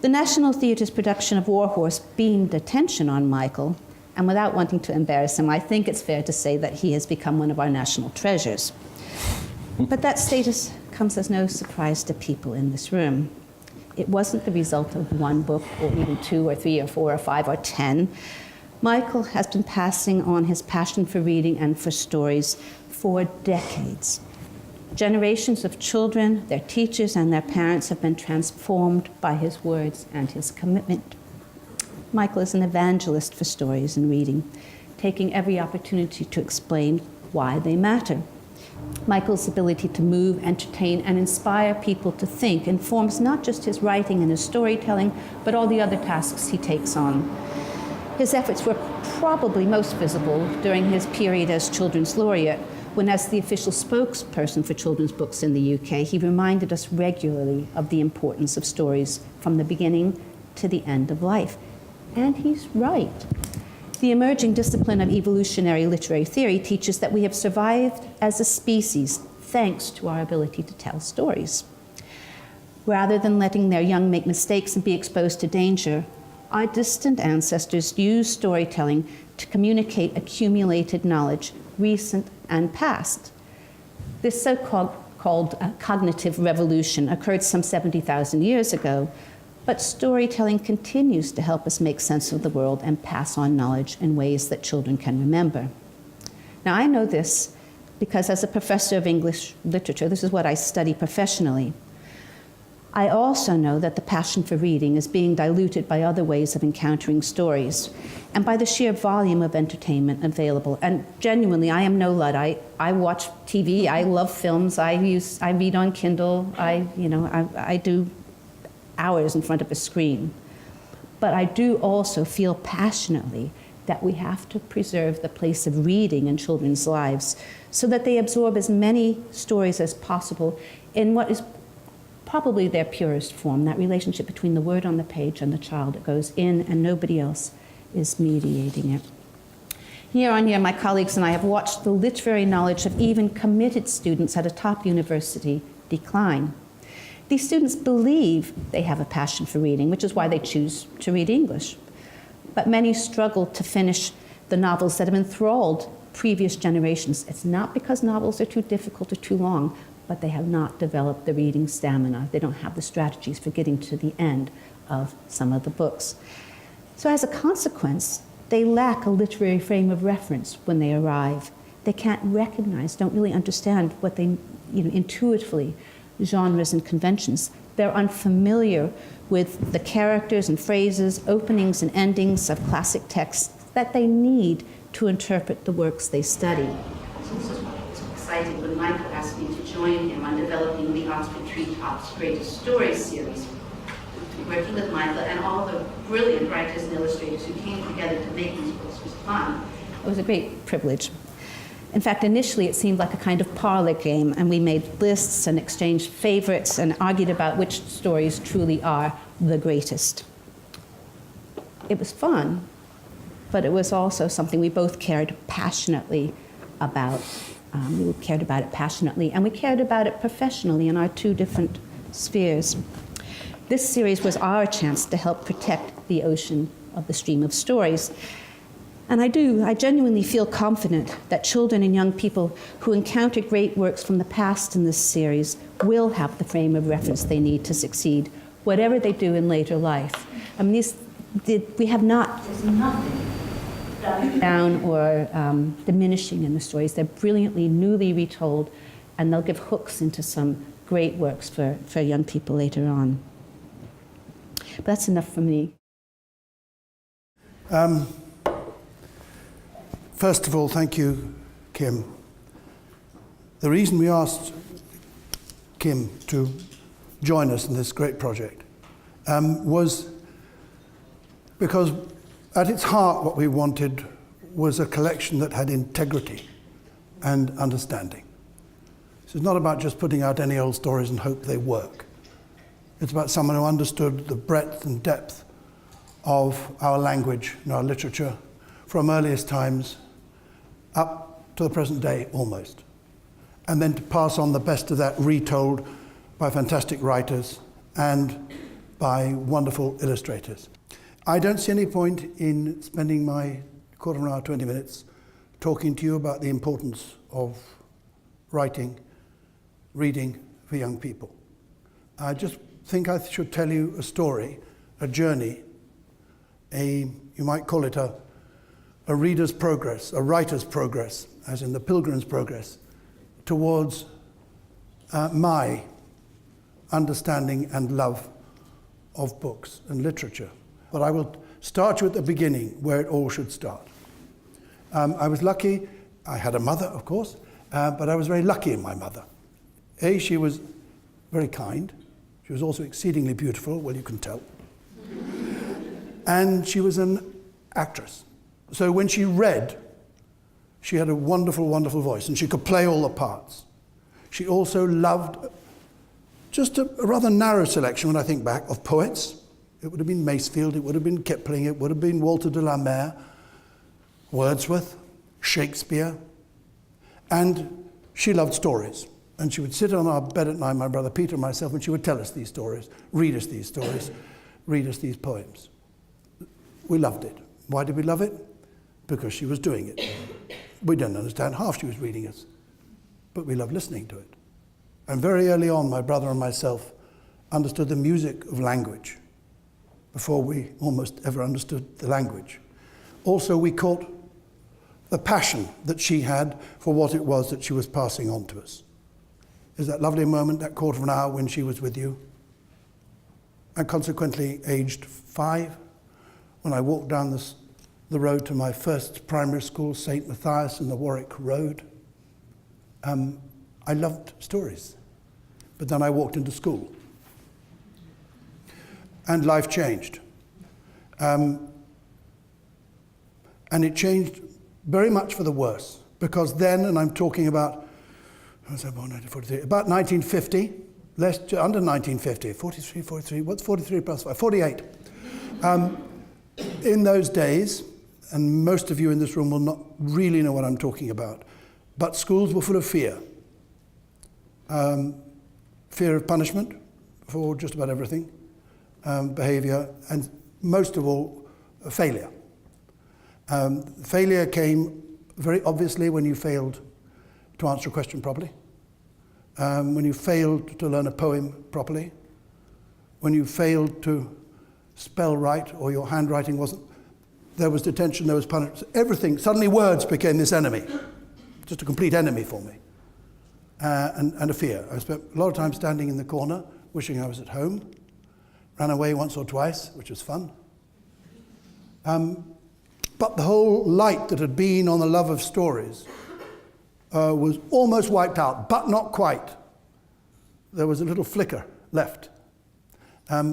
The National Theatre's production of War Horse beamed attention on Michael, and without wanting to embarrass him, I think it's fair to say that he has become one of our national treasures. But that status comes as no surprise to people in this room. It wasn't the result of one book, or even 2 or 3 or 4 or 5 or 10. Michael has been passing on his passion for reading and for stories for decades. Generations of children, their teachers, and their parents have been transformed by his words and his commitment. Michael is an evangelist for stories and reading, taking every opportunity to explain why they matter. Michael's ability to move, entertain, and inspire people to think informs not just his writing and his storytelling, but all the other tasks he takes on. His efforts were probably most visible during his period as Children's Laureate, when, as the official spokesperson for children's books in the UK, he reminded us regularly of the importance of stories from the beginning to the end of life. And he's right. The emerging discipline of evolutionary literary theory teaches that we have survived as a species thanks to our ability to tell stories. Rather than letting their young make mistakes and be exposed to danger, our distant ancestors used storytelling to communicate accumulated knowledge, recent and past. This so-called cognitive revolution occurred some 70,000 years ago, but storytelling continues to help us make sense of the world and pass on knowledge in ways that children can remember. Now, I know this because as a professor of English literature, this is what I study professionally. I also know that the passion for reading is being diluted by other ways of encountering stories and by the sheer volume of entertainment available. And genuinely, I am no Luddite. I watch TV, I love films, I read on Kindle, I do hours in front of a screen. But I do also feel passionately that we have to preserve the place of reading in children's lives so that they absorb as many stories as possible in what is probably their purest form, that relationship between the word on the page and the child. It goes in and nobody else is mediating it. Year on year, my colleagues and I have watched the literary knowledge of even committed students at a top university decline. These students believe they have a passion for reading, which is why they choose to read English. But many struggle to finish the novels that have enthralled previous generations. It's not because novels are too difficult or too long, but they have not developed the reading stamina. They don't have the strategies for getting to the end of some of the books. So as a consequence, they lack a literary frame of reference when they arrive. They can't recognize, don't really understand what they, intuitively, genres and conventions. They're unfamiliar with the characters and phrases, openings and endings of classic texts that they need to interpret the works they study. So this is why I was so excited when Michael asked me to join him on developing the Oxford Treetop's Greatest Stories series. Working with Michael and all the brilliant writers and illustrators who came together to make these books was fun. It was a great privilege. In fact, initially it seemed like a kind of parlor game, and we made lists and exchanged favorites and argued about which stories truly are the greatest. It was fun, but it was also something we both cared passionately about. We cared about it passionately, and we cared about it professionally in our two different spheres. This series was our chance to help protect the ocean of the stream of stories. And I genuinely feel confident that children and young people who encounter great works from the past in this series will have the frame of reference they need to succeed, whatever they do in later life. I mean, there's nothing down or diminishing in the stories. They're brilliantly, newly retold, and they'll give hooks into some great works for young people later on. But that's enough for me. First of all, thank you, Kim. The reason we asked Kim to join us in this great project was because at its heart what we wanted was a collection that had integrity and understanding. So it's not about just putting out any old stories and hope they work. It's about someone who understood the breadth and depth of our language and our literature from earliest times up to the present day, almost. And then to pass on the best of that retold by fantastic writers and by wonderful illustrators. I don't see any point in spending my quarter of an hour, 20 minutes, talking to you about the importance of writing, reading for young people. I just think I should tell you a story, a journey, you might call it a reader's progress, a writer's progress, as in the Pilgrim's progress, towards my understanding and love of books and literature. But I will start you at the beginning, where it all should start. I was lucky. I had a mother, of course, but I was very lucky in my mother. She was very kind. She was also exceedingly beautiful, well, you can tell. And she was an actress. So when she read, she had a wonderful, wonderful voice, and she could play all the parts. She also loved just a rather narrow selection, when I think back, of poets. It would have been Masefield, it would have been Kipling, it would have been Walter de la Mare, Wordsworth, Shakespeare. And she loved stories. And she would sit on our bed at night, my brother Peter and myself, and she would tell us these stories, read us these stories, read us these poems. We loved it. Why did we love it? Because she was doing it. We didn't understand half she was reading us, but we loved listening to it. And very early on, my brother and myself understood the music of language before we almost ever understood the language. Also, we caught the passion that she had for what it was that she was passing on to us. Is that lovely moment, that quarter of an hour when she was with you? And consequently, aged 5, when I walked down the road to my first primary school, St. Matthias in the Warwick Road, I loved stories. But then I walked into school. And life changed. And it changed very much for the worse. Because then, and I'm talking about, I was born 1943, about 1950, under 1950, 43, 43, what's 43 plus 5? 48. In those days, and most of you in this room will not really know what I'm talking about, but schools were full of fear. Fear of punishment for just about everything, behavior, and most of all, failure. Failure came very obviously when you failed to answer a question properly, when you failed to learn a poem properly, when you failed to spell right or your handwriting wasn't, there was detention, there was punishment, everything. Suddenly words became this enemy, just a complete enemy for me, and a fear. I spent a lot of time standing in the corner, wishing I was at home, ran away once or twice, which was fun. But the whole light that had been on the love of stories was almost wiped out, but not quite. There was a little flicker left,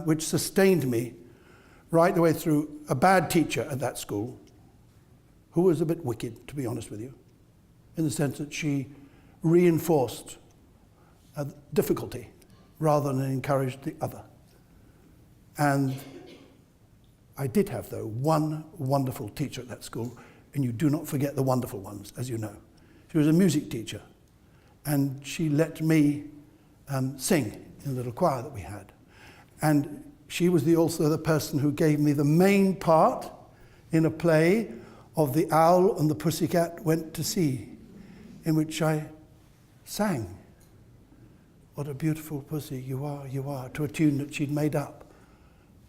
which sustained me right the way through. A bad teacher at that school, who was a bit wicked, to be honest with you, in the sense that she reinforced difficulty rather than encouraged the other. And I did have, though, one wonderful teacher at that school, and you do not forget the wonderful ones, as you know. She was a music teacher, and she let me sing in the little choir that we had. And she was also the person who gave me the main part in a play of The Owl and the Pussycat Went to Sea, in which I sang, "What a beautiful pussy you are," to a tune that she'd made up.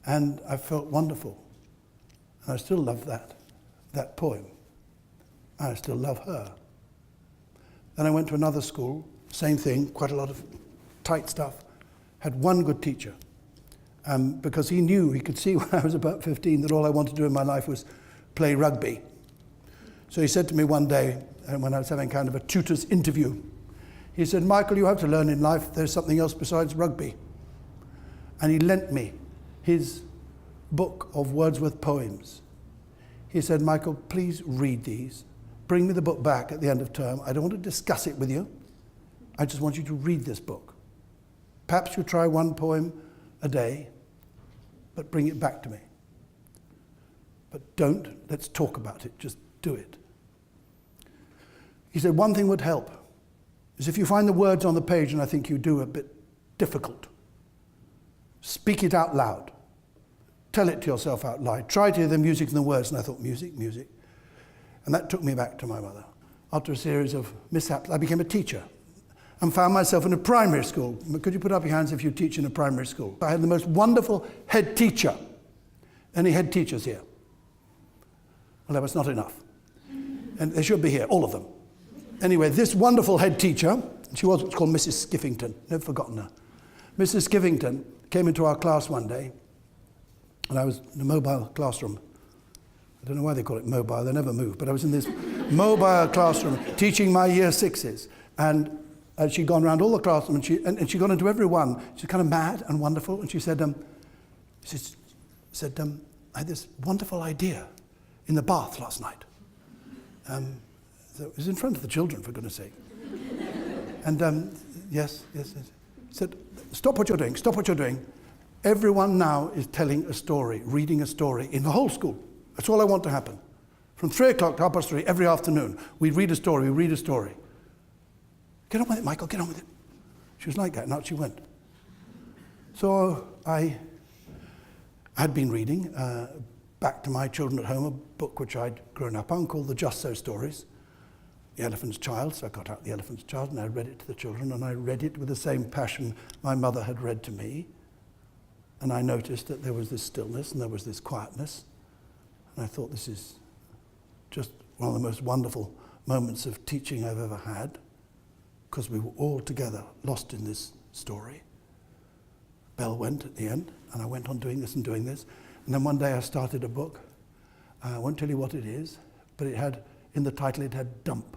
And I felt wonderful. And I still love that poem. I still love her. Then I went to another school, same thing, quite a lot of tight stuff. Had one good teacher, because he knew, he could see when I was about 15 that all I wanted to do in my life was play rugby. So he said to me one day, when I was having kind of a tutor's interview, he said, "Michael, you have to learn in life there's something else besides rugby." And he lent me his book of Wordsworth poems. He said, "Michael, please read these. Bring me the book back at the end of term. I don't want to discuss it with you. I just want you to read this book. Perhaps you try one poem a day, but bring it back to me. But let's talk about it, just do it." He said, one thing would help, is if you find the words on the page, and I think you do, a bit difficult, Speak it out loud. Tell it to yourself out loud. Try to hear the music and the words. And I thought, music, music. And that took me back to my mother. After a series of mishaps, I became a teacher and found myself in a primary school. Could you put up your hands if you teach in a primary school? I had the most wonderful head teacher. Any head teachers here? Well, that was not enough. And they should be here, all of them. Anyway, this wonderful head teacher, she was what's called Mrs. Skiffington, never forgotten her. Mrs. Skiffington came into our class one day, and I was in a mobile classroom. I don't know why they call it mobile, they never move, but I was in this mobile classroom teaching my year sixes. And she'd gone around all the classrooms, and she'd gone into every one. She was kind of mad and wonderful, and she said, I had this wonderful idea in the bath last night. So it was in front of the children, for goodness sake. And yes. Said, stop what you're doing, stop what you're doing. Everyone now is telling a story, reading a story in the whole school. That's all I want to happen. From 3 o'clock to 3:30 every afternoon, we read a story. Get on with it, Michael, get on with it. She was like that, and out she went. So I had been reading back to my children at home a book which I'd grown up on called The Just So Stories, The Elephant's Child. So I got out The Elephant's Child and I read it to the children, and I read it with the same passion my mother had read to me. And I noticed that there was this stillness and there was this quietness. And I thought, this is just one of the most wonderful moments of teaching I've ever had, because we were all together lost in this story. Bell went at the end, and I went on doing this and doing this. And then one day I started a book. I won't tell you what it is, but it had, in the title, it had dump.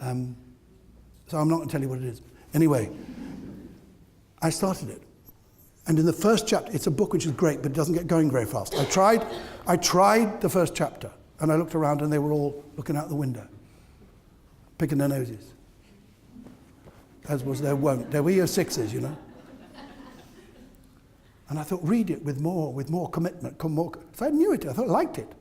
So I'm not going to tell you what it is. Anyway, I started it. And in the first chapter, it's a book which is great, but it doesn't get going very fast. I tried the first chapter, and I looked around and they were all looking out the window, picking their noses, as was their wont. They were year sixes, you know. And I thought, read it with more commitment. So I knew it, I thought I liked it.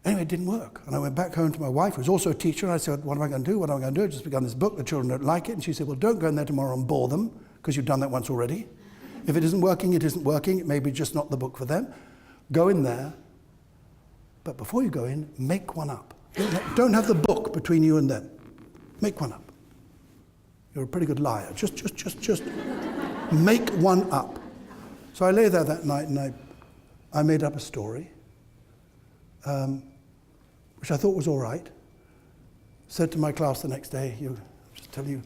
Anyway, it didn't work. And I went back home to my wife, who was also a teacher, and I said, what am I going to do? I've just begun this book, the children don't like it. And she said, well, don't go in there tomorrow and bore them, because you've done that once already. If it isn't working, it isn't working. It may be just not the book for them. Go in there, but before you go in, make one up. Don't have the book between you and them. Make one up. You're a pretty good liar. Just make one up. So I lay there that night and I made up a story, which I thought was all right. Said to my class the next day, I'll just tell you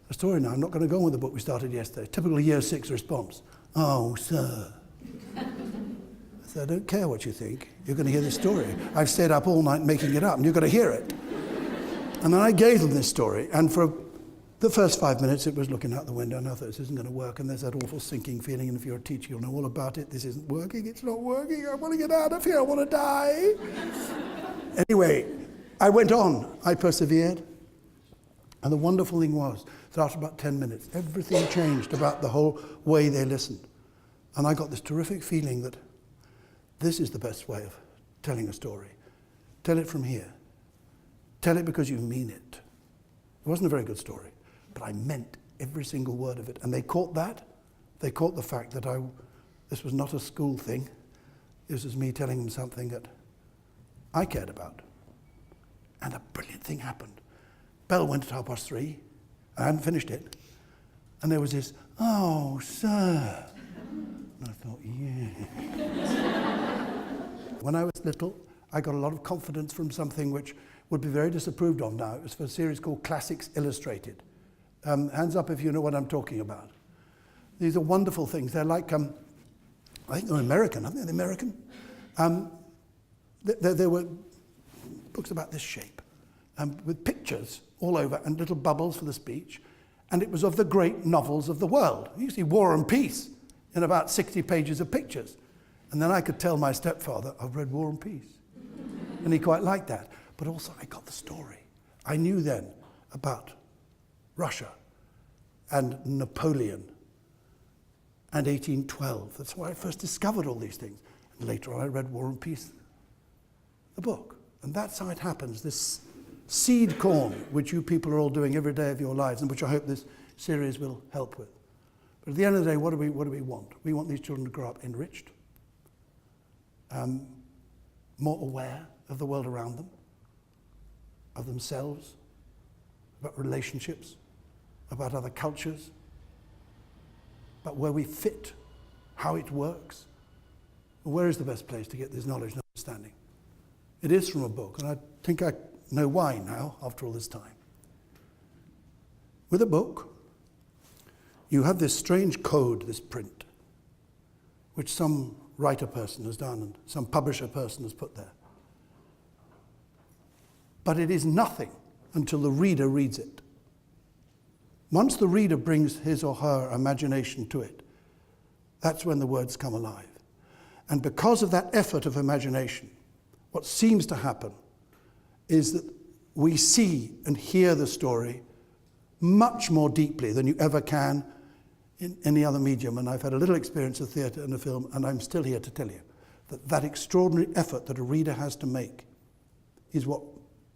a story now. I'm not going to go on with the book we started yesterday. Typical year 6 response. Oh, sir. I said, I don't care what you think. You're going to hear this story. I've stayed up all night making it up, and you're going to hear it. And then I gave them this story, and for the first 5 minutes, it was looking out the window, and I thought, this isn't going to work, and there's that awful sinking feeling, and if you're a teacher, you'll know all about it. This isn't working, it's not working, I want to get out of here, I want to die. Anyway, I went on, I persevered, and the wonderful thing was that after about 10 minutes, everything changed about the whole way they listened. And I got this terrific feeling that this is the best way of telling a story. Tell it from here. Tell it because you mean it. It wasn't a very good story, but I meant every single word of it. And they caught that. They caught the fact that this was not a school thing. This was me telling them something that I cared about. And a brilliant thing happened. Bell went at 3:30. I hadn't finished it. And there was this, oh, sir. And I thought, yeah. When I was little, I got a lot of confidence from something which would be very disapproved of now. It was for a series called Classics Illustrated. Hands up if you know what I'm talking about. These are wonderful things. They're like, I think they're American, aren't they? They're American. There were books about this shape, with pictures all over and little bubbles for the speech. And it was of the great novels of the world. You see War and Peace in about 60 pages of pictures. And then I could tell my stepfather, I've read War and Peace. And he quite liked that. But also I got the story. I knew then about Russia and Napoleon and 1812. That's why I first discovered all these things. And later on I read War and Peace, the book. And that's how it happens, this seed corn, which you people are all doing every day of your lives, and which I hope this series will help with. But at the end of the day, what do we want? We want these children to grow up enriched, more aware of the world around them, of themselves, about relationships, about other cultures, about where we fit, how it works. Where is the best place to get this knowledge and understanding? It is from a book, and I think I know why now, after all this time. With a book, you have this strange code, this print, which some writer person has done and some publisher person has put there. But it is nothing until the reader reads it. Once the reader brings his or her imagination to it, that's when the words come alive. And because of that effort of imagination, what seems to happen is that we see and hear the story much more deeply than you ever can in any other medium. And I've had a little experience of theatre and a film, and I'm still here to tell you that that extraordinary effort that a reader has to make is what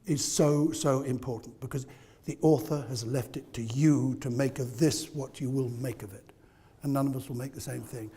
is so, so important, because the author has left it to you to make of this what you will make of it. And none of us will make the same thing.